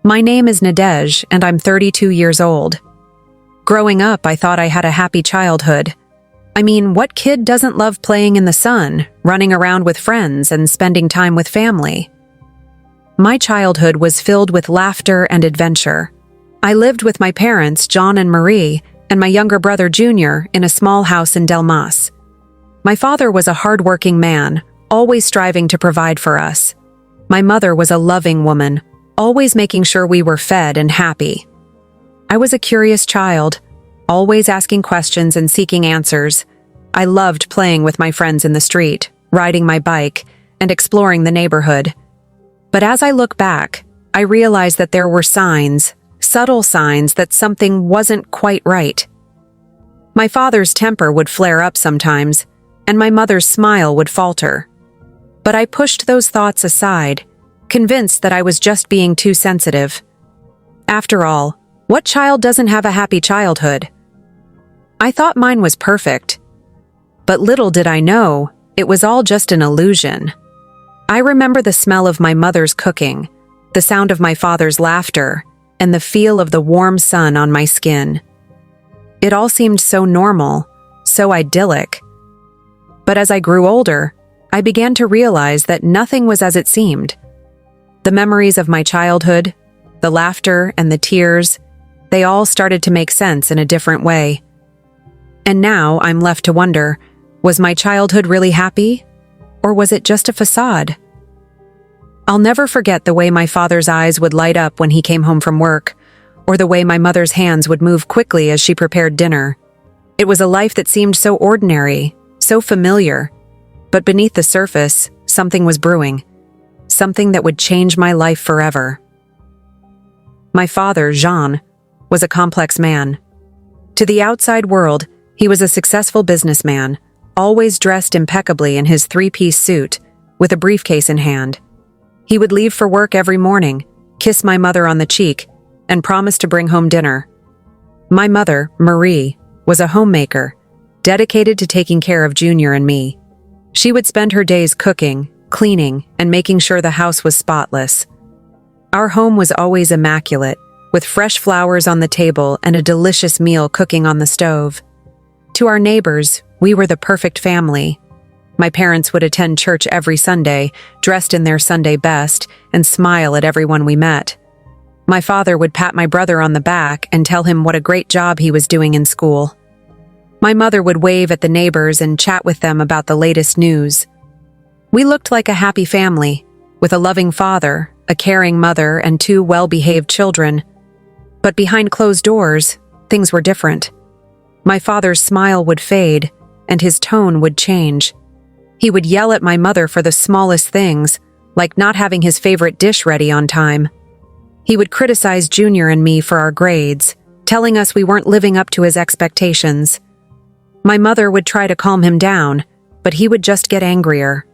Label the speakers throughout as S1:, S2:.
S1: My name is Nadej, and I'm 32 years old. Growing up, I thought I had a happy childhood. I mean, what kid doesn't love playing in the sun, running around with friends, and spending time with family? My childhood was filled with laughter and adventure. I lived with my parents, John and Marie, and my younger brother, Junior, in a small house in Delmas. My father was a hard-working man, always striving to provide for us. My mother was a loving woman, always making sure we were fed and happy. I was a curious child, always asking questions and seeking answers. I loved playing with my friends in the street, riding my bike, and exploring the neighborhood. But as I look back, I realize that there were signs, subtle signs that something wasn't quite right. My father's temper would flare up sometimes, and my mother's smile would falter. But I pushed those thoughts aside, convinced that I was just being too sensitive. After all, what child doesn't have a happy childhood? I thought mine was perfect. But little did I know, it was all just an illusion. I remember the smell of my mother's cooking, the sound of my father's laughter, and the feel of the warm sun on my skin. It all seemed so normal, so idyllic. But as I grew older, I began to realize that nothing was as it seemed. The memories of my childhood, the laughter and the tears, they all started to make sense in a different way. And now I'm left to wonder, was my childhood really happy? Or was it just a facade? I'll never forget the way my father's eyes would light up when he came home from work, or the way my mother's hands would move quickly as she prepared dinner. It was a life that seemed so ordinary, so familiar. But beneath the surface, something was brewing. Something that would change my life forever. My father, Jean, was a complex man. To the outside world, he was a successful businessman, always dressed impeccably in his three-piece suit, with a briefcase in hand. He would leave for work every morning, kiss my mother on the cheek, and promise to bring home dinner. My mother, Marie, was a homemaker, dedicated to taking care of Junior and me. She would spend her days cooking, cleaning, and making sure the house was spotless. Our home was always immaculate, with fresh flowers on the table and a delicious meal cooking on the stove. To our neighbors, we were the perfect family. My parents would attend church every Sunday, dressed in their Sunday best, and smile at everyone we met. My father would pat my brother on the back and tell him what a great job he was doing in school. My mother would wave at the neighbors and chat with them about the latest news. We looked like a happy family, with a loving father, a caring mother, and two well-behaved children. But behind closed doors, things were different. My father's smile would fade, and his tone would change. He would yell at my mother for the smallest things, like not having his favorite dish ready on time. He would criticize Junior and me for our grades, telling us we weren't living up to his expectations. My mother would try to calm him down, but he would just get angrier.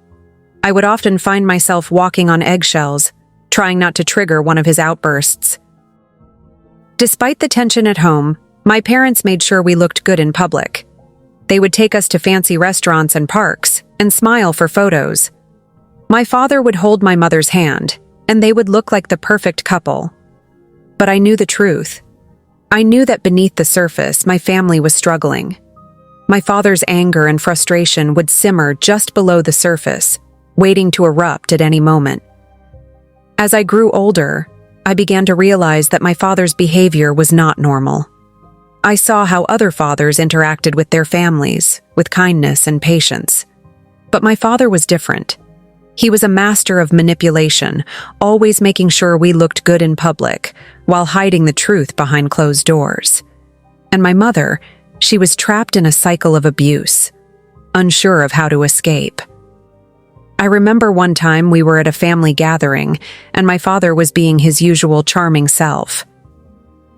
S1: I would often find myself walking on eggshells, trying not to trigger one of his outbursts. Despite the tension at home, my parents made sure we looked good in public. They would take us to fancy restaurants and parks, and smile for photos. My father would hold my mother's hand, and they would look like the perfect couple. But I knew the truth. I knew that beneath the surface, my family was struggling. My father's anger and frustration would simmer just below the surface, waiting to erupt at any moment. As I grew older, I began to realize that my father's behavior was not normal. I saw how other fathers interacted with their families, with kindness and patience. But my father was different. He was a master of manipulation, always making sure we looked good in public, while hiding the truth behind closed doors. And my mother, she was trapped in a cycle of abuse, unsure of how to escape. I remember one time we were at a family gathering, and my father was being his usual charming self.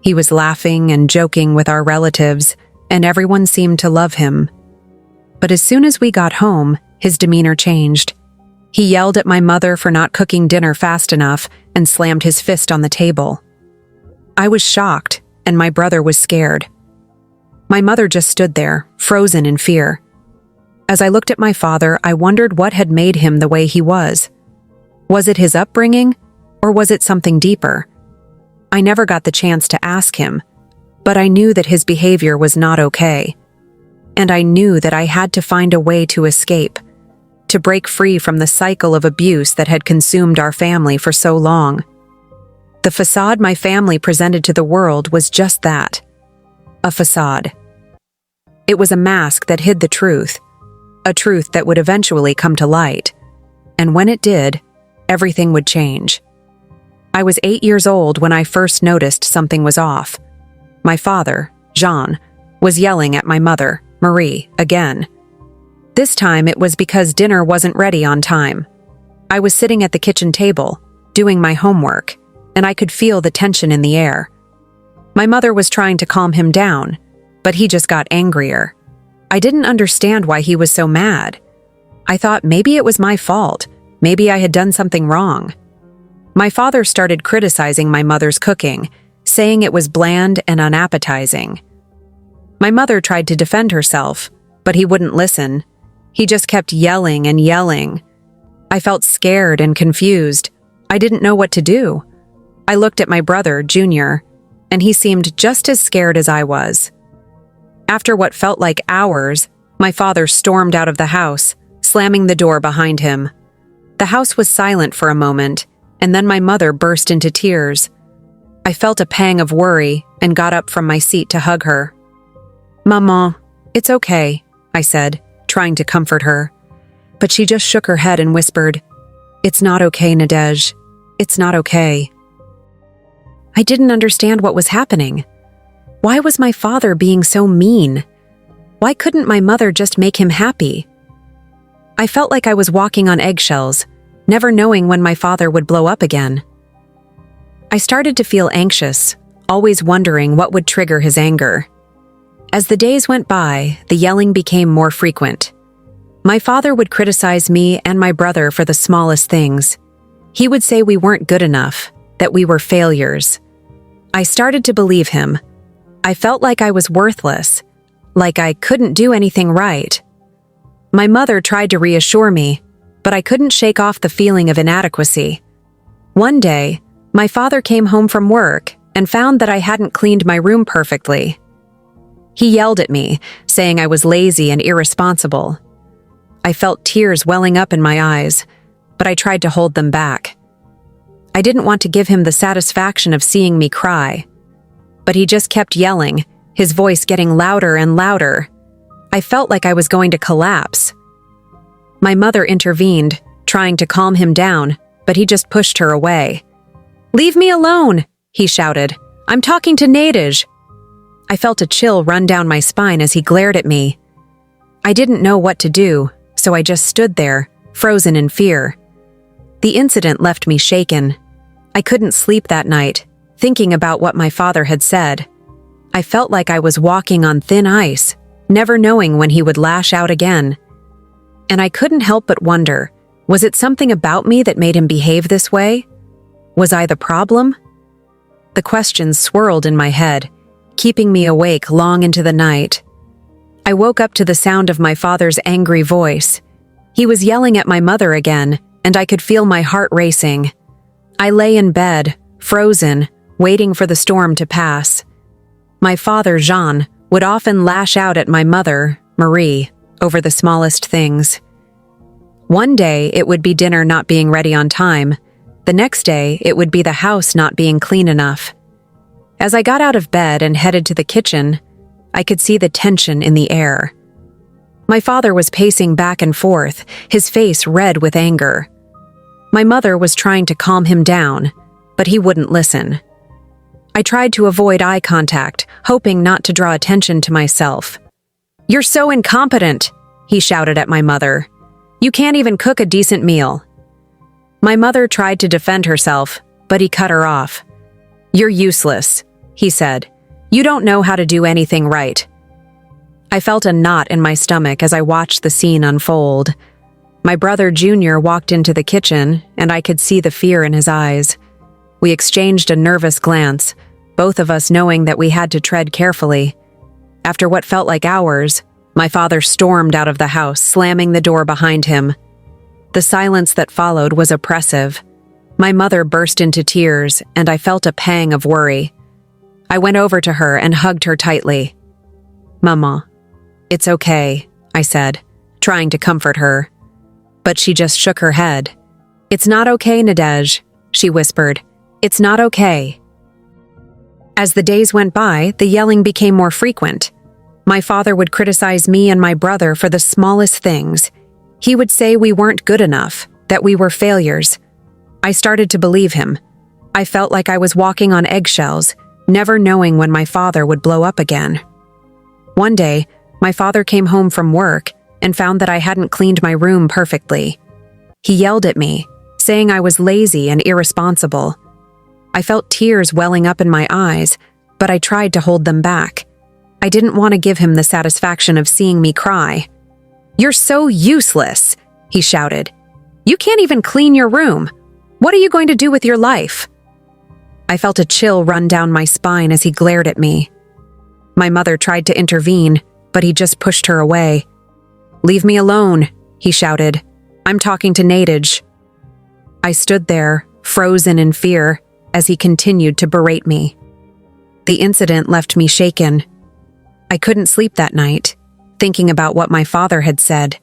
S1: He was laughing and joking with our relatives, and everyone seemed to love him. But as soon as we got home, his demeanor changed. He yelled at my mother for not cooking dinner fast enough and slammed his fist on the table. I was shocked, and my brother was scared. My mother just stood there, frozen in fear. As I looked at my father, I wondered what had made him the way he was. Was it his upbringing, or was it something deeper? I never got the chance to ask him, but I knew that his behavior was not okay. And I knew that I had to find a way to escape, to break free from the cycle of abuse that had consumed our family for so long. The facade my family presented to the world was just that, a facade. It was a mask that hid the truth, a truth that would eventually come to light. And when it did, everything would change. I was 8 years old when I first noticed something was off. My father, Jean, was yelling at my mother, Marie, again. This time it was because dinner wasn't ready on time. I was sitting at the kitchen table, doing my homework, and I could feel the tension in the air. My mother was trying to calm him down, but he just got angrier. I didn't understand why he was so mad. I thought maybe it was my fault. Maybe I had done something wrong. My father started criticizing my mother's cooking, saying it was bland and unappetizing. My mother tried to defend herself, but he wouldn't listen. He just kept yelling and yelling. I felt scared and confused. I didn't know what to do. I looked at my brother, Junior, and he seemed just as scared as I was. After what felt like hours, my father stormed out of the house, slamming the door behind him. The house was silent for a moment, and then my mother burst into tears. I felt a pang of worry and got up from my seat to hug her. "Maman, it's okay," I said, trying to comfort her. But she just shook her head and whispered, "It's not okay, Nadej. It's not okay." I didn't understand what was happening. Why was my father being so mean? Why couldn't my mother just make him happy? I felt like I was walking on eggshells, never knowing when my father would blow up again. I started to feel anxious, always wondering what would trigger his anger. As the days went by, the yelling became more frequent. My father would criticize me and my brother for the smallest things. He would say we weren't good enough, that we were failures. I started to believe him. I felt like I was worthless, like I couldn't do anything right. My mother tried to reassure me, but I couldn't shake off the feeling of inadequacy. One day, my father came home from work and found that I hadn't cleaned my room perfectly. He yelled at me, saying I was lazy and irresponsible. I felt tears welling up in my eyes, but I tried to hold them back. I didn't want to give him the satisfaction of seeing me cry. But he just kept yelling, his voice getting louder and louder. I felt like I was going to collapse. My mother intervened, trying to calm him down, but he just pushed her away. "Leave me alone," he shouted. "I'm talking to Nadej." I felt a chill run down my spine as he glared at me. I didn't know what to do, so I just stood there, frozen in fear. The incident left me shaken. I couldn't sleep that night, thinking about what my father had said. I felt like I was walking on thin ice, never knowing when he would lash out again. And I couldn't help but wonder, was it something about me that made him behave this way? Was I the problem? The questions swirled in my head, keeping me awake long into the night. I woke up to the sound of my father's angry voice. He was yelling at my mother again, and I could feel my heart racing. I lay in bed, frozen, waiting for the storm to pass. My father, Jean, would often lash out at my mother, Marie, over the smallest things. One day it would be dinner not being ready on time. The next day it would be the house not being clean enough. As I got out of bed and headed to the kitchen, I could see the tension in the air. My father was pacing back and forth, his face red with anger. My mother was trying to calm him down, but he wouldn't listen. I tried to avoid eye contact, hoping not to draw attention to myself. "You're so incompetent," he shouted at my mother. "You can't even cook a decent meal." My mother tried to defend herself, but he cut her off. "You're useless," he said. "You don't know how to do anything right." I felt a knot in my stomach as I watched the scene unfold. My brother Junior walked into the kitchen, and I could see the fear in his eyes. We exchanged a nervous glance, both of us knowing that we had to tread carefully. After what felt like hours, my father stormed out of the house, slamming the door behind him. The silence that followed was oppressive. My mother burst into tears, and I felt a pang of worry. I went over to her and hugged her tightly. "Mama, it's okay," I said, trying to comfort her. But she just shook her head. "It's not okay, Nadej," she whispered. "It's not okay." As the days went by, the yelling became more frequent. My father would criticize me and my brother for the smallest things. He would say we weren't good enough, that we were failures. I started to believe him. I felt like I was walking on eggshells, never knowing when my father would blow up again. One day, my father came home from work and found that I hadn't cleaned my room perfectly. He yelled at me, saying I was lazy and irresponsible. I felt tears welling up in my eyes, but I tried to hold them back. I didn't want to give him the satisfaction of seeing me cry. "You're so useless," he shouted. "You can't even clean your room. What are you going to do with your life?" I felt a chill run down my spine as he glared at me. My mother tried to intervene, but he just pushed her away. "Leave me alone," he shouted. "I'm talking to Nadej." I stood there, frozen in fear, as he continued to berate me. The incident left me shaken. I couldn't sleep that night, thinking about what my father had said.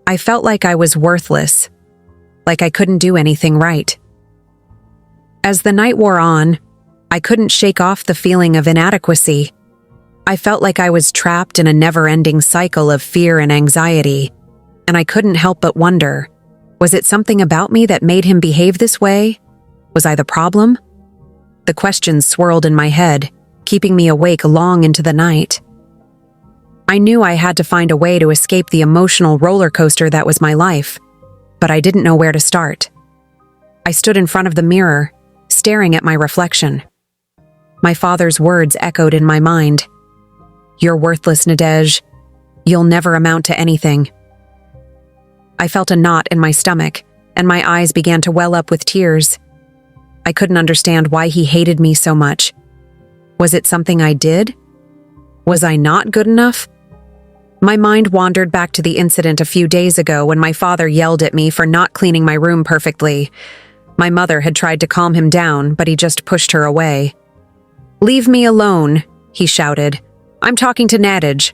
S1: I felt like I was worthless, like I couldn't do anything right. As the night wore on, I couldn't shake off the feeling of inadequacy. I felt like I was trapped in a never-ending cycle of fear and anxiety, and I couldn't help but wonder, was it something about me that made him behave this way? Was I the problem? The questions swirled in my head, keeping me awake long into the night. I knew I had to find a way to escape the emotional roller coaster that was my life, but I didn't know where to start. I stood in front of the mirror, staring at my reflection. My father's words echoed in my mind. "You're worthless, Nadej. You'll never amount to anything." I felt a knot in my stomach, and my eyes began to well up with tears. I couldn't understand why he hated me so much. Was it something I did? Was I not good enough? My mind wandered back to the incident a few days ago when my father yelled at me for not cleaning my room perfectly. My mother had tried to calm him down, but he just pushed her away. "Leave me alone," he shouted. "I'm talking to Nadej."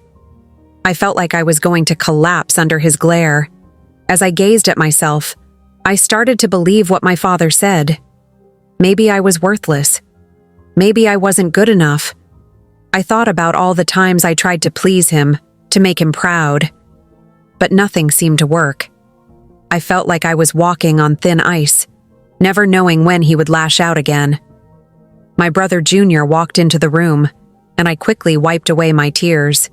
S1: I felt like I was going to collapse under his glare. As I gazed at myself, I started to believe what my father said. Maybe I was worthless. Maybe I wasn't good enough. I thought about all the times I tried to please him, to make him proud. But nothing seemed to work. I felt like I was walking on thin ice, never knowing when he would lash out again. My brother Junior walked into the room, and I quickly wiped away my tears.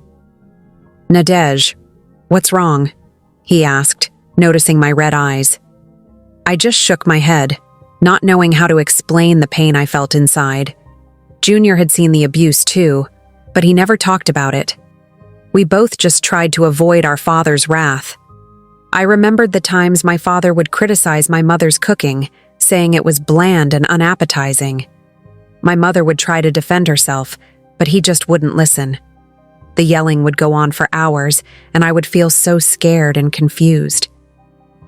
S1: "Nadej, what's wrong?" he asked, noticing my red eyes. I just shook my head, not knowing how to explain the pain I felt inside. Junior had seen the abuse too, but he never talked about it. We both just tried to avoid our father's wrath. I remembered the times my father would criticize my mother's cooking, saying it was bland and unappetizing. My mother would try to defend herself, but he just wouldn't listen. The yelling would go on for hours, and I would feel so scared and confused.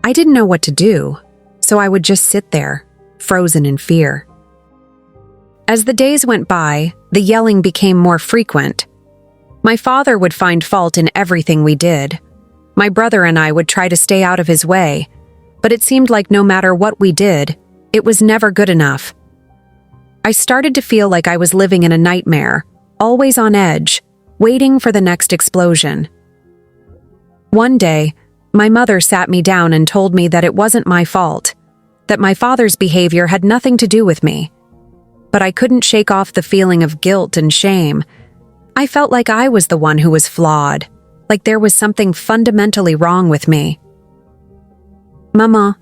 S1: I didn't know what to do, so I would just sit there, frozen in fear. As the days went by, the yelling became more frequent. My father would find fault in everything we did. My brother and I would try to stay out of his way, but it seemed like no matter what we did, it was never good enough. I started to feel like I was living in a nightmare, always on edge, waiting for the next explosion. One day, my mother sat me down and told me that it wasn't my fault, that my father's behavior had nothing to do with me. But I couldn't shake off the feeling of guilt and shame. I felt like I was the one who was flawed, like there was something fundamentally wrong with me. "Mama,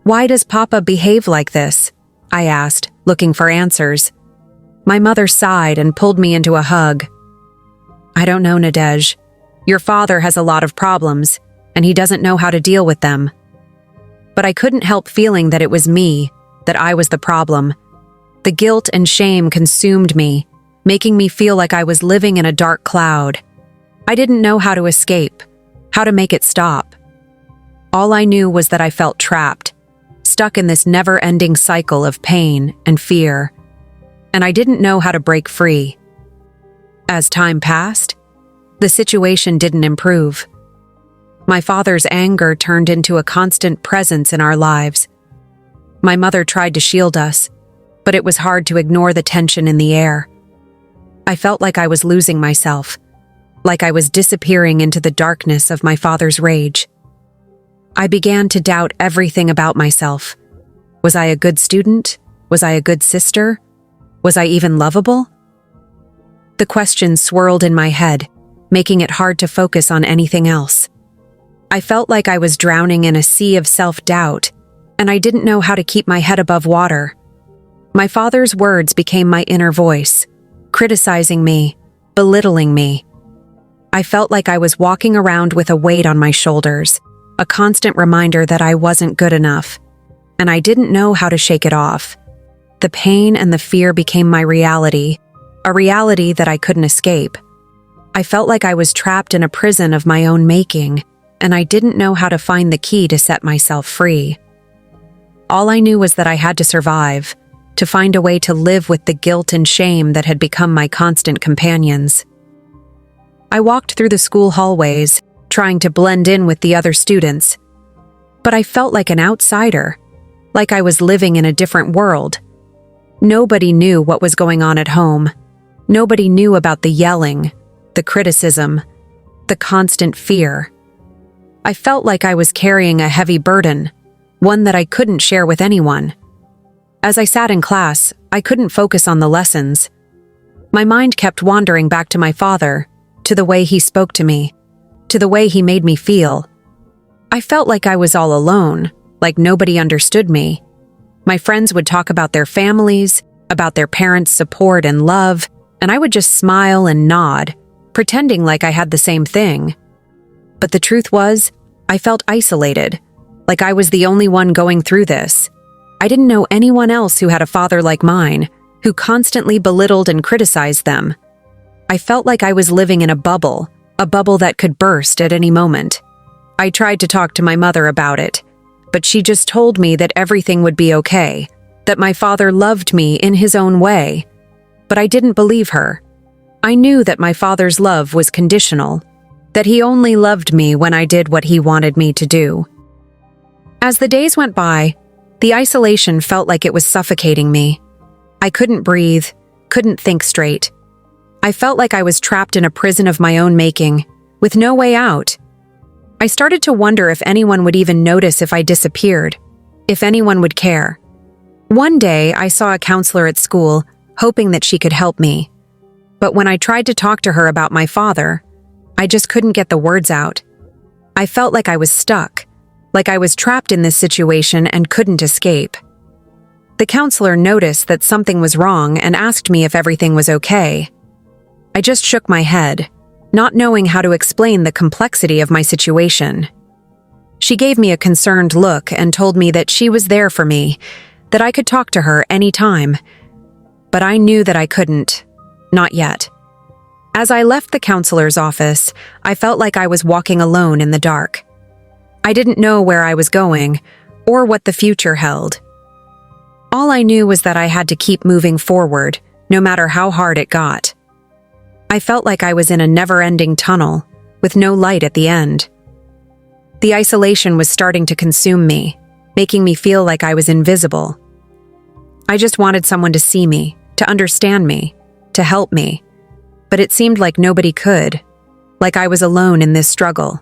S1: why does Papa behave like this?" I asked, looking for answers. My mother sighed and pulled me into a hug. "I don't know, Nadej. Your father has a lot of problems, and he doesn't know how to deal with them." But I couldn't help feeling that it was me, that I was the problem. The guilt and shame consumed me, making me feel like I was living in a dark cloud. I didn't know how to escape, how to make it stop. All I knew was that I felt trapped, stuck in this never-ending cycle of pain and fear, and I didn't know how to break free. As time passed, the situation didn't improve. My father's anger turned into a constant presence in our lives. My mother tried to shield us, but it was hard to ignore the tension in the air. I felt like I was losing myself, like I was disappearing into the darkness of my father's rage. I began to doubt everything about myself. Was I a good student? Was I a good sister? Was I even lovable? The questions swirled in my head, making it hard to focus on anything else. I felt like I was drowning in a sea of self-doubt, and I didn't know how to keep my head above water. My father's words became my inner voice, criticizing me, belittling me. I felt like I was walking around with a weight on my shoulders, a constant reminder that I wasn't good enough, and I didn't know how to shake it off. The pain and the fear became my reality, a reality that I couldn't escape. I felt like I was trapped in a prison of my own making, and I didn't know how to find the key to set myself free. All I knew was that I had to survive, to find a way to live with the guilt and shame that had become my constant companions. I walked through the school hallways, trying to blend in with the other students, but I felt like an outsider, like I was living in a different world. Nobody knew what was going on at home. Nobody knew about the yelling, the criticism, the constant fear. I felt like I was carrying a heavy burden, one that I couldn't share with anyone. As I sat in class, I couldn't focus on the lessons. My mind kept wandering back to my father, to the way he spoke to me, to the way he made me feel. I felt like I was all alone, like nobody understood me. My friends would talk about their families, about their parents' support and love, and I would just smile and nod, pretending like I had the same thing. But the truth was, I felt isolated, like I was the only one going through this. I didn't know anyone else who had a father like mine, who constantly belittled and criticized them. I felt like I was living in a bubble that could burst at any moment. I tried to talk to my mother about it, but she just told me that everything would be okay, that my father loved me in his own way. But I didn't believe her. I knew that my father's love was conditional, that he only loved me when I did what he wanted me to do. As the days went by, the isolation felt like it was suffocating me. I couldn't breathe, couldn't think straight. I felt like I was trapped in a prison of my own making, with no way out. I started to wonder if anyone would even notice if I disappeared, if anyone would care. One day, I saw a counselor at school, hoping that she could help me. But when I tried to talk to her about my father, I just couldn't get the words out. I felt like I was stuck, like I was trapped in this situation and couldn't escape. The counselor noticed that something was wrong and asked me if everything was okay. I just shook my head, not knowing how to explain the complexity of my situation. She gave me a concerned look and told me that she was there for me, that I could talk to her any time. But I knew that I couldn't. Not yet. As I left the counselor's office, I felt like I was walking alone in the dark. I didn't know where I was going, or what the future held. All I knew was that I had to keep moving forward, no matter how hard it got. I felt like I was in a never-ending tunnel, with no light at the end. The isolation was starting to consume me, making me feel like I was invisible. I just wanted someone to see me, to understand me, to help me. But it seemed like nobody could, like I was alone in this struggle.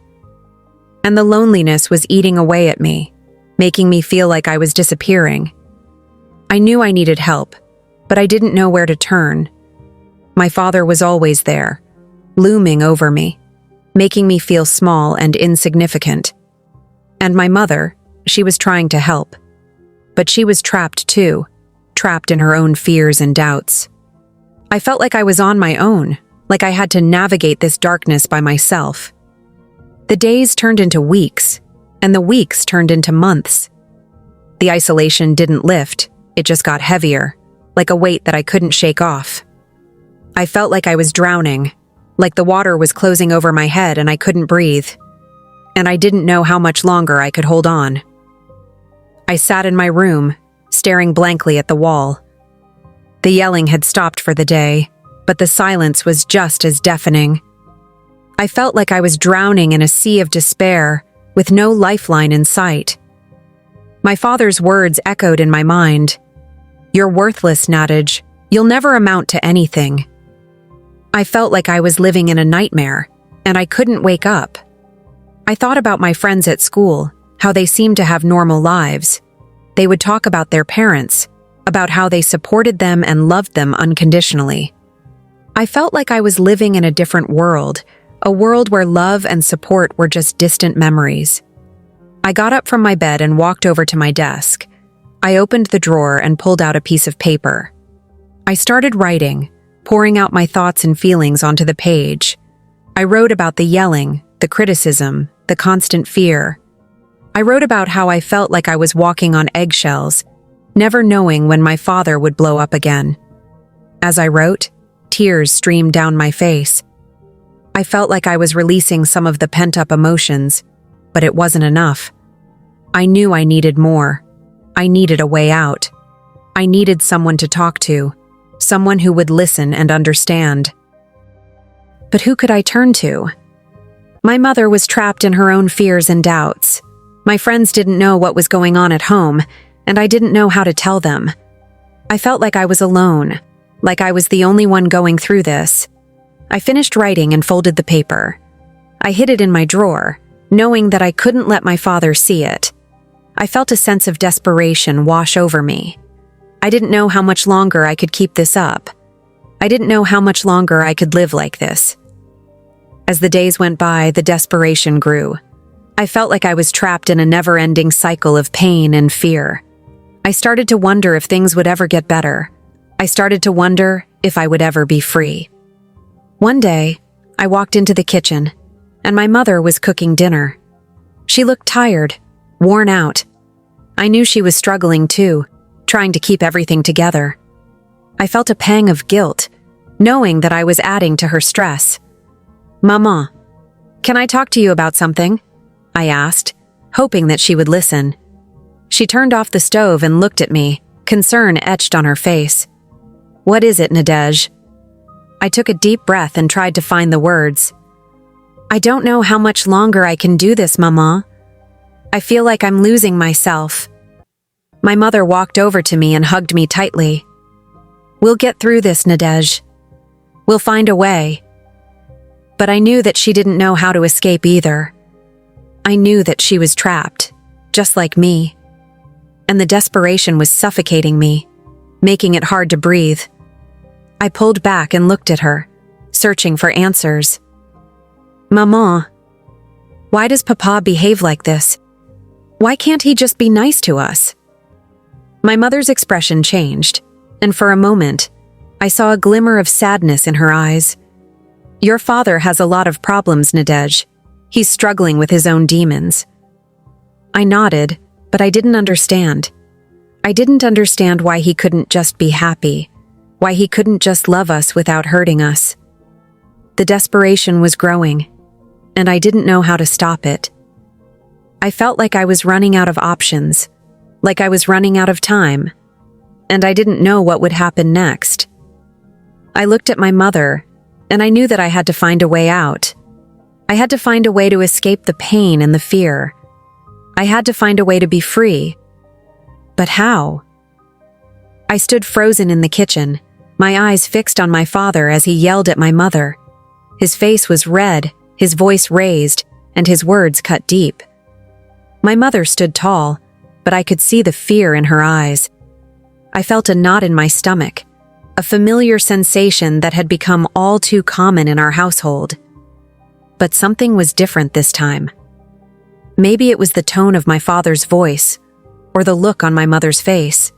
S1: And the loneliness was eating away at me, making me feel like I was disappearing. I knew I needed help, but I didn't know where to turn. My father was always there, looming over me, making me feel small and insignificant. And my mother, she was trying to help. But she was trapped too, trapped in her own fears and doubts. I felt like I was on my own, like I had to navigate this darkness by myself. The days turned into weeks, and the weeks turned into months. The isolation didn't lift, it just got heavier, like a weight that I couldn't shake off. I felt like I was drowning, like the water was closing over my head and I couldn't breathe. And I didn't know how much longer I could hold on. I sat in my room, staring blankly at the wall. The yelling had stopped for the day, but the silence was just as deafening. I felt like I was drowning in a sea of despair, with no lifeline in sight. My father's words echoed in my mind. "You're worthless, Nadege. You'll never amount to anything." I felt like I was living in a nightmare, and I couldn't wake up. I thought about my friends at school, how they seemed to have normal lives. They would talk about their parents, about how they supported them and loved them unconditionally. I felt like I was living in a different world, a world where love and support were just distant memories. I got up from my bed and walked over to my desk. I opened the drawer and pulled out a piece of paper. I started writing, pouring out my thoughts and feelings onto the page. I wrote about the yelling, the criticism, the constant fear. I wrote about how I felt like I was walking on eggshells, never knowing when my father would blow up again. As I wrote, tears streamed down my face. I felt like I was releasing some of the pent-up emotions, but it wasn't enough. I knew I needed more. I needed a way out. I needed someone to talk to, someone who would listen and understand. But who could I turn to? My mother was trapped in her own fears and doubts. My friends didn't know what was going on at home, and I didn't know how to tell them. I felt like I was alone, like I was the only one going through this. I finished writing and folded the paper. I hid it in my drawer, knowing that I couldn't let my father see it. I felt a sense of desperation wash over me. I didn't know how much longer I could keep this up. I didn't know how much longer I could live like this. As the days went by, the desperation grew. I felt like I was trapped in a never-ending cycle of pain and fear. I started to wonder if things would ever get better. I started to wonder if I would ever be free. One day, I walked into the kitchen, and my mother was cooking dinner. She looked tired, worn out. I knew she was struggling too, trying to keep everything together. I felt a pang of guilt, knowing that I was adding to her stress. "Mama, can I talk to you about something?" I asked, hoping that she would listen. She turned off the stove and looked at me, concern etched on her face. "What is it, Nadege?" I took a deep breath and tried to find the words. "I don't know how much longer I can do this, Mama. I feel like I'm losing myself." My mother walked over to me and hugged me tightly. "We'll get through this, Nadege. We'll find a way." But I knew that she didn't know how to escape either. I knew that she was trapped, just like me. And the desperation was suffocating me, making it hard to breathe. I pulled back and looked at her, searching for answers. "Mama, why does Papa behave like this? Why can't he just be nice to us?" My mother's expression changed, and for a moment, I saw a glimmer of sadness in her eyes. "Your father has a lot of problems, Nadege. He's struggling with his own demons." I nodded, but I didn't understand. I didn't understand why he couldn't just be happy, why he couldn't just love us without hurting us. The desperation was growing, and I didn't know how to stop it. I felt like I was running out of options, like I was running out of time, and I didn't know what would happen next. I looked at my mother, and I knew that I had to find a way out. I had to find a way to escape the pain and the fear. I had to find a way to be free. But how? I stood frozen in the kitchen, my eyes fixed on my father as he yelled at my mother. His face was red, his voice raised, and his words cut deep. My mother stood tall, but I could see the fear in her eyes. I felt a knot in my stomach, a familiar sensation that had become all too common in our household. But something was different this time. Maybe it was the tone of my father's voice, or the look on my mother's face.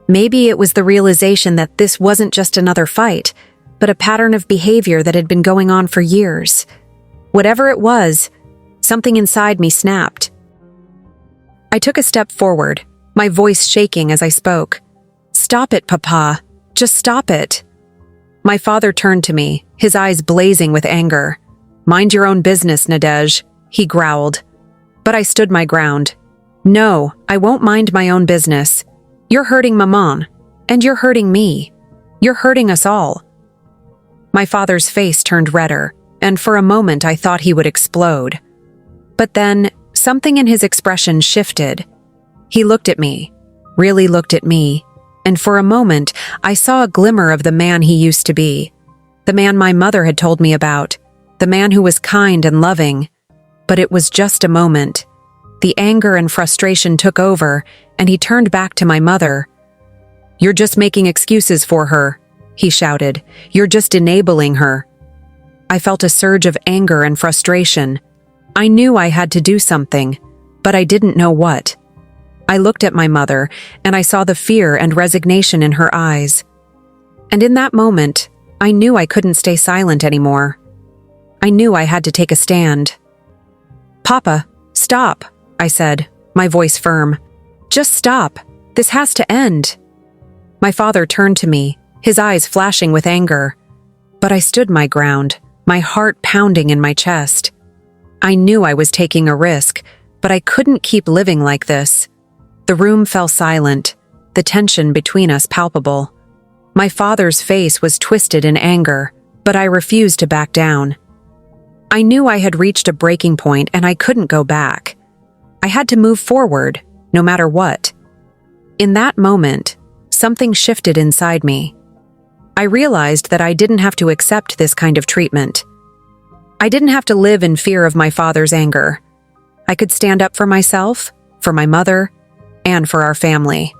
S1: Maybe it was the realization that this wasn't just another fight, but a pattern of behavior that had been going on for years. Whatever it was, something inside me snapped. I took a step forward, my voice shaking as I spoke. "Stop it, Papa. Just stop it." My father turned to me, his eyes blazing with anger. "Mind your own business, Nadege," he growled. But I stood my ground. "No, I won't mind my own business. You're hurting Maman, and you're hurting me. You're hurting us all." My father's face turned redder, and for a moment I thought he would explode. But then, something in his expression shifted. He looked at me, really looked at me, and for a moment I saw a glimmer of the man he used to be. The man my mother had told me about, the man who was kind and loving. But it was just a moment. The anger and frustration took over, and he turned back to my mother. "You're just making excuses for her," he shouted. "You're just enabling her." I felt a surge of anger and frustration. I knew I had to do something, but I didn't know what. I looked at my mother, and I saw the fear and resignation in her eyes. And in that moment, I knew I couldn't stay silent anymore. I knew I had to take a stand. "Papa, stop," I said, my voice firm. "Just stop. This has to end." My father turned to me, his eyes flashing with anger. But I stood my ground, my heart pounding in my chest. I knew I was taking a risk, but I couldn't keep living like this. The room fell silent, the tension between us palpable. My father's face was twisted in anger, but I refused to back down. I knew I had reached a breaking point and I couldn't go back. I had to move forward, no matter what. In that moment, something shifted inside me. I realized that I didn't have to accept this kind of treatment. I didn't have to live in fear of my father's anger. I could stand up for myself, for my mother, and for our family.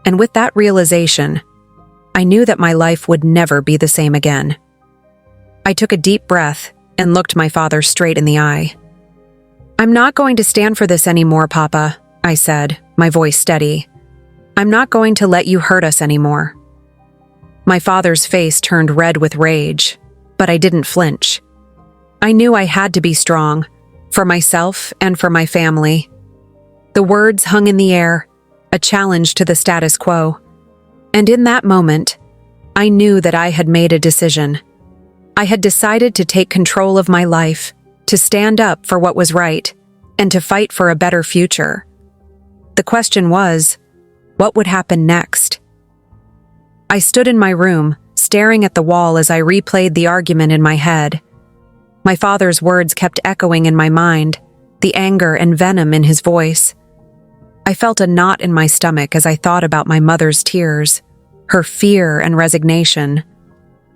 S1: And with that realization, I knew that my life would never be the same again. I took a deep breath and looked my father straight in the eye. "I'm not going to stand for this anymore, Papa," I said, my voice steady. "I'm not going to let you hurt us anymore." My father's face turned red with rage, but I didn't flinch. I knew I had to be strong, for myself and for my family. The words hung in the air, a challenge to the status quo. And in that moment, I knew that I had made a decision. I had decided to take control of my life, to stand up for what was right, and to fight for a better future. The question was, what would happen next? I stood in my room, staring at the wall as I replayed the argument in my head. My father's words kept echoing in my mind, the anger and venom in his voice. I felt a knot in my stomach as I thought about my mother's tears, her fear and resignation.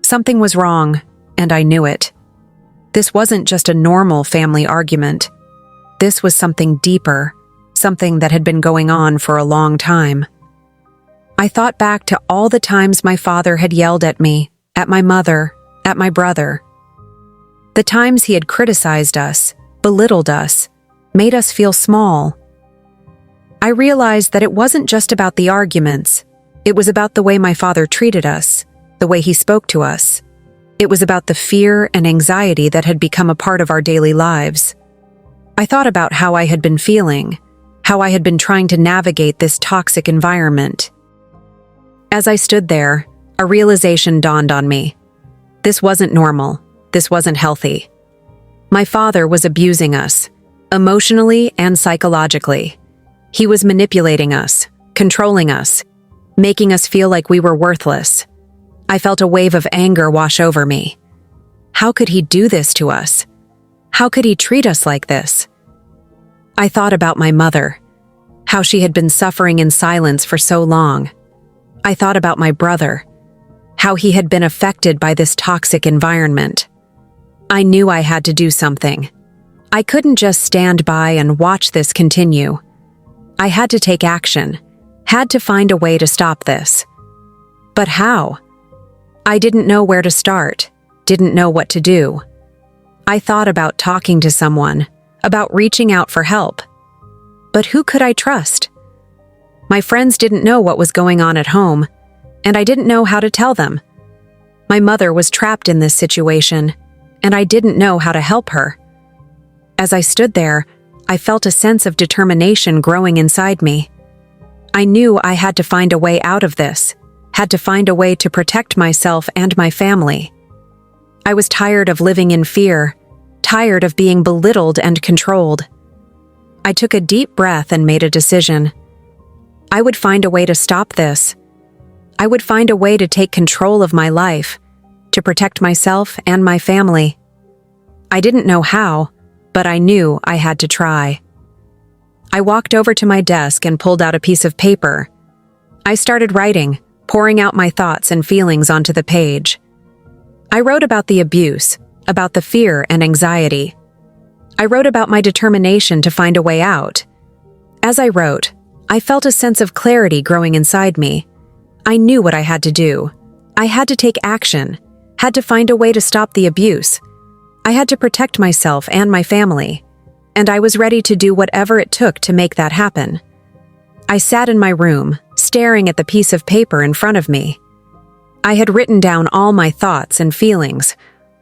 S1: Something was wrong, and I knew it. This wasn't just a normal family argument. This was something deeper, something that had been going on for a long time. I thought back to all the times my father had yelled at me, at my mother, at my brother. The times he had criticized us, belittled us, made us feel small. I realized that it wasn't just about the arguments. It was about the way my father treated us, the way he spoke to us. It was about the fear and anxiety that had become a part of our daily lives. I thought about how I had been feeling, how I had been trying to navigate this toxic environment. As I stood there, a realization dawned on me. This wasn't normal. This wasn't healthy. My father was abusing us, emotionally and psychologically. He was manipulating us, controlling us, making us feel like we were worthless. I felt a wave of anger wash over me. How could he do this to us? How could he treat us like this? I thought about my mother, how she had been suffering in silence for so long. I thought about my brother, how he had been affected by this toxic environment. I knew I had to do something. I couldn't just stand by and watch this continue. I had to take action, had to find a way to stop this. But how? I didn't know where to start, didn't know what to do. I thought about talking to someone, about reaching out for help. But who could I trust? My friends didn't know what was going on at home, and I didn't know how to tell them. My mother was trapped in this situation, and I didn't know how to help her. As I stood there, I felt a sense of determination growing inside me. I knew I had to find a way out of this, had to find a way to protect myself and my family. I was tired of living in fear, tired of being belittled and controlled. I took a deep breath and made a decision. I would find a way to stop this. I would find a way to take control of my life, to protect myself and my family. I didn't know how, but I knew I had to try. I walked over to my desk and pulled out a piece of paper. I started writing, pouring out my thoughts and feelings onto the page. I wrote about the abuse, about the fear and anxiety. I wrote about my determination to find a way out. As I wrote, I felt a sense of clarity growing inside me. I knew what I had to do. I had to take action, had to find a way to stop the abuse. I had to protect myself and my family, and I was ready to do whatever it took to make that happen. I sat in my room, staring at the piece of paper in front of me. I had written down all my thoughts and feelings,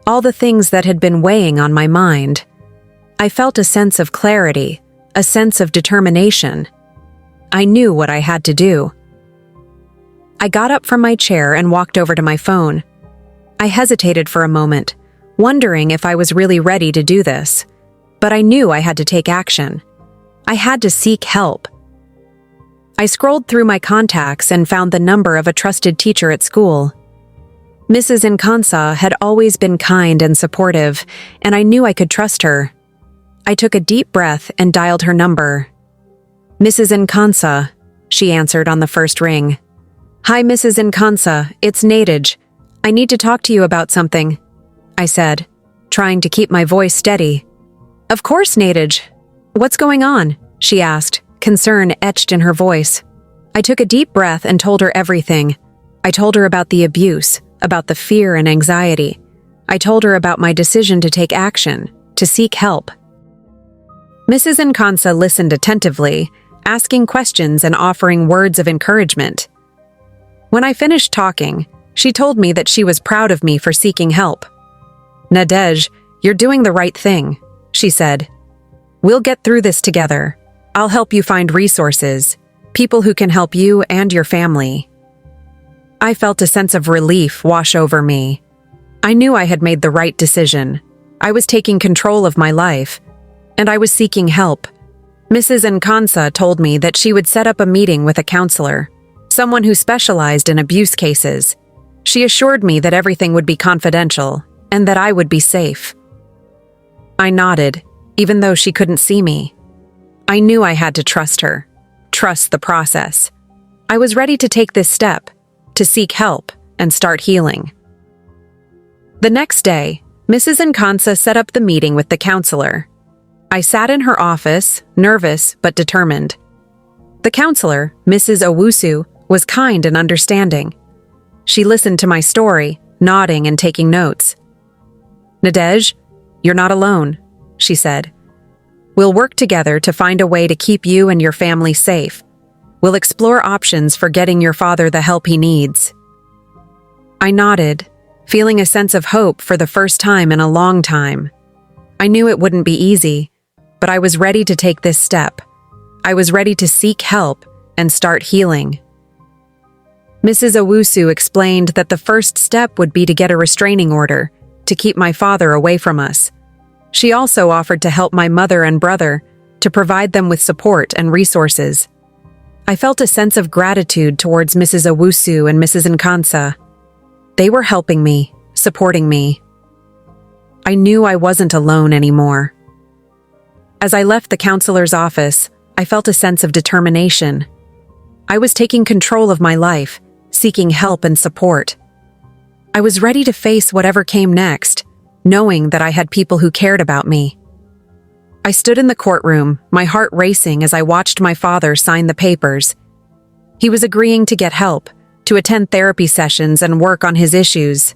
S1: all the things that had been weighing on my mind. I felt a sense of clarity, a sense of determination. I knew what I had to do. I got up from my chair and walked over to my phone. I hesitated for a moment, wondering if I was really ready to do this. But I knew I had to take action. I had to seek help. I scrolled through my contacts and found the number of a trusted teacher at school. Mrs. Nkansa had always been kind and supportive, and I knew I could trust her. I took a deep breath and dialed her number. "Mrs. Nkansa," she answered on the first ring. "Hi, Mrs. Nkansa, it's Nadege. I need to talk to you about something," I said, trying to keep my voice steady. "Of course, Nadege. What's going on?" she asked, concern etched in her voice. I took a deep breath and told her everything. I told her about the abuse, about the fear and anxiety. I told her about my decision to take action, to seek help. Mrs. Nkansa listened attentively, asking questions and offering words of encouragement. When I finished talking, she told me that she was proud of me for seeking help. "Nadege, you're doing the right thing," she said. "We'll get through this together. I'll help you find resources, people who can help you and your family." I felt a sense of relief wash over me. I knew I had made the right decision. I was taking control of my life, and I was seeking help. Mrs. Nkansa told me that she would set up a meeting with a counselor, someone who specialized in abuse cases. She assured me that everything would be confidential and that I would be safe. I nodded, even though she couldn't see me. I knew I had to trust her, trust the process. I was ready to take this step, to seek help and start healing. The next day, Mrs. Nkansa set up the meeting with the counselor. I sat in her office, nervous but determined. The counselor, Mrs. Owusu, was kind and understanding. She listened to my story, nodding and taking notes. "Nadege, you're not alone," she said. "We'll work together to find a way to keep you and your family safe. We'll explore options for getting your father the help he needs." I nodded, feeling a sense of hope for the first time in a long time. I knew it wouldn't be easy, but I was ready to take this step. I was ready to seek help and start healing. Mrs. Owusu explained that the first step would be to get a restraining order, to keep my father away from us. She also offered to help my mother and brother, to provide them with support and resources. I felt a sense of gratitude towards Mrs. Owusu and Mrs. Nkansa. They were helping me, supporting me. I knew I wasn't alone anymore. As I left the counselor's office, I felt a sense of determination. I was taking control of my life, seeking help and support. I was ready to face whatever came next, knowing that I had people who cared about me. I stood in the courtroom, my heart racing as I watched my father sign the papers. He was agreeing to get help, to attend therapy sessions and work on his issues.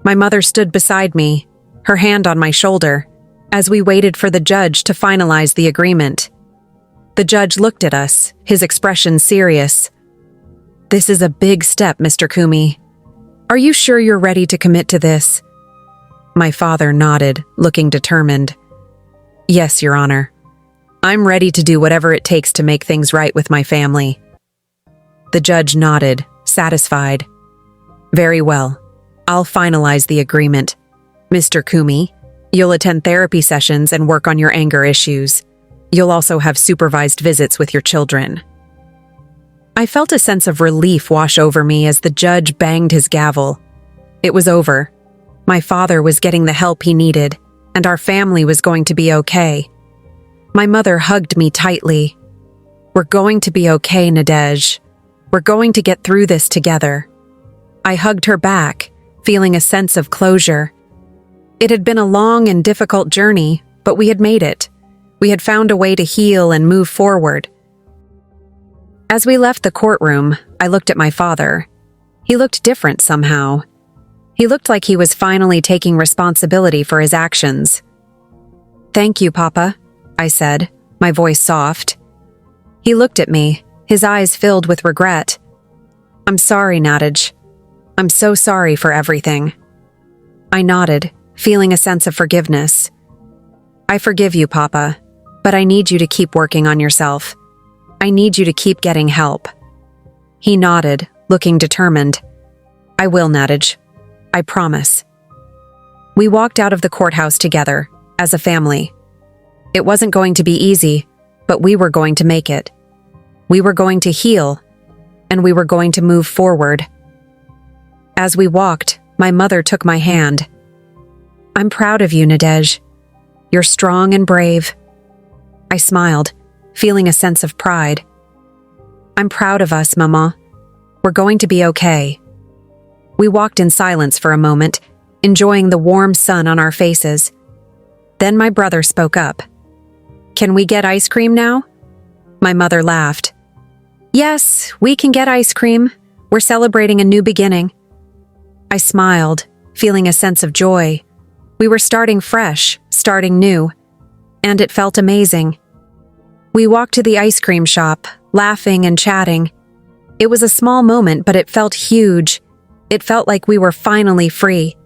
S1: My mother stood beside me, her hand on my shoulder, as we waited for the judge to finalize the agreement. The judge looked at us, his expression serious. "This is a big step, Mr. Kumi. Are you sure you're ready to commit to this?" My father nodded, looking determined. "Yes, Your Honor. I'm ready to do whatever it takes to make things right with my family." The judge nodded, satisfied. "Very well. I'll finalize the agreement. Mr. Kumi, you'll attend therapy sessions and work on your anger issues. You'll also have supervised visits with your children." I felt a sense of relief wash over me as the judge banged his gavel. It was over. My father was getting the help he needed, and our family was going to be okay. My mother hugged me tightly. "We're going to be okay, Nadej. We're going to get through this together." I hugged her back, feeling a sense of closure. It had been a long and difficult journey, but we had made it. We had found a way to heal and move forward. As we left the courtroom, I looked at my father. He looked different somehow. He looked like he was finally taking responsibility for his actions. "Thank you, Papa," I said, my voice soft. He looked at me, his eyes filled with regret. "I'm sorry, Nadej. I'm so sorry for everything." I nodded, feeling a sense of forgiveness. "I forgive you, Papa, but I need you to keep working on yourself. I need you to keep getting help." He nodded, looking determined. "I will, Nadej. I promise." We walked out of the courthouse together, as a family. It wasn't going to be easy, but we were going to make it. We were going to heal, and we were going to move forward. As we walked, my mother took my hand. "I'm proud of you, Nadej. You're strong and brave." I smiled, feeling a sense of pride. "I'm proud of us, Mama. We're going to be okay." We walked in silence for a moment, enjoying the warm sun on our faces. Then my brother spoke up. "Can we get ice cream now?" My mother laughed. "Yes, we can get ice cream. We're celebrating a new beginning." I smiled, feeling a sense of joy. We were starting fresh, starting new, and it felt amazing. We walked to the ice cream shop, laughing and chatting. It was a small moment, but it felt huge. It felt like we were finally free.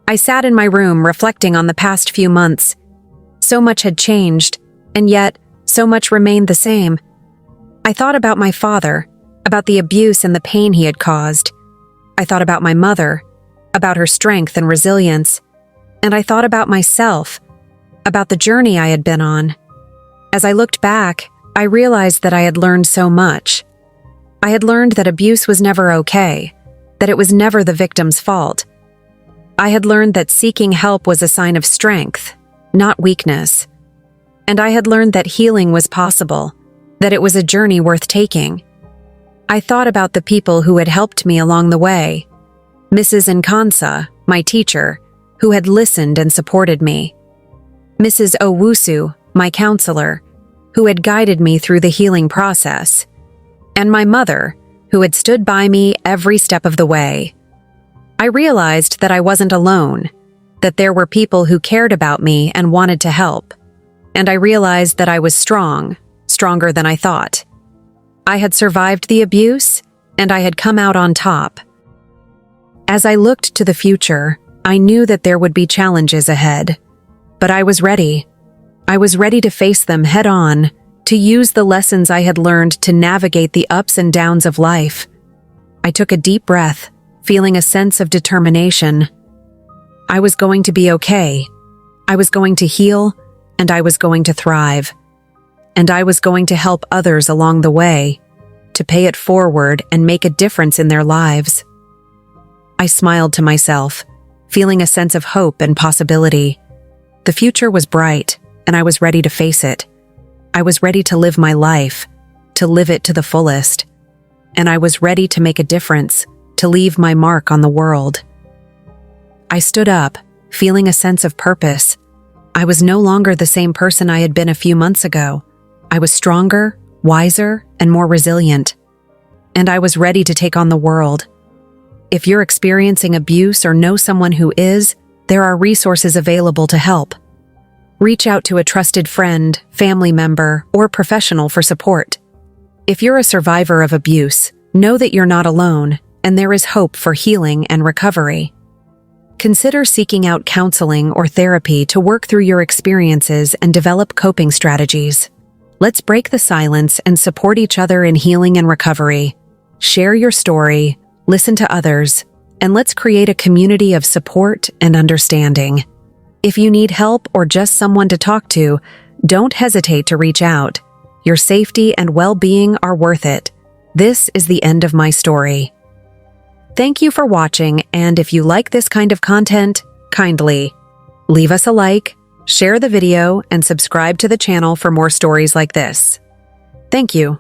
S1: I sat in my room reflecting on the past few months. So much had changed, and yet so much remained the same. I thought about my father, about the abuse and the pain he had caused. I thought about my mother, about her strength and resilience. And I thought about myself, about the journey I had been on. As I looked back, I realized that I had learned so much. I had learned that abuse was never okay, that it was never the victim's fault. I had learned that seeking help was a sign of strength, not weakness. And I had learned that healing was possible, that it was a journey worth taking. I thought about the people who had helped me along the way. Mrs. Nkansa, my teacher, who had listened and supported me. Mrs. Owusu, my counselor, who had guided me through the healing process. And my mother, who had stood by me every step of the way. I realized that I wasn't alone, that there were people who cared about me and wanted to help. And I realized that I was strong, stronger than I thought. I had survived the abuse, and I had come out on top. As I looked to the future, I knew that there would be challenges ahead. But I was ready. I was ready to face them head on, to use the lessons I had learned to navigate the ups and downs of life. I took a deep breath, feeling a sense of determination. I was going to be okay. I was going to heal, and I was going to thrive. And I was going to help others along the way, to pay it forward and make a difference in their lives. I smiled to myself, feeling a sense of hope and possibility. The future was bright, and I was ready to face it. I was ready to live my life, to live it to the fullest. And I was ready to make a difference, to leave my mark on the world. I stood up, feeling a sense of purpose. I was no longer the same person I had been a few months ago. I was stronger, wiser, and more resilient. And I was ready to take on the world. If you're experiencing abuse or know someone who is, there are resources available to help. Reach out to a trusted friend, family member, or professional for support. If you're a survivor of abuse, know that you're not alone, and there is hope for healing and recovery. Consider seeking out counseling or therapy to work through your experiences and develop coping strategies. Let's break the silence and support each other in healing and recovery. Share your story, listen to others, and let's create a community of support and understanding. If you need help or just someone to talk to, Don't hesitate to reach out. Your safety and well-being are worth it. This is the end of my story. Thank you for watching, and if you like this kind of content, kindly leave us a like, share the video, and subscribe to the channel for more stories like this. Thank you.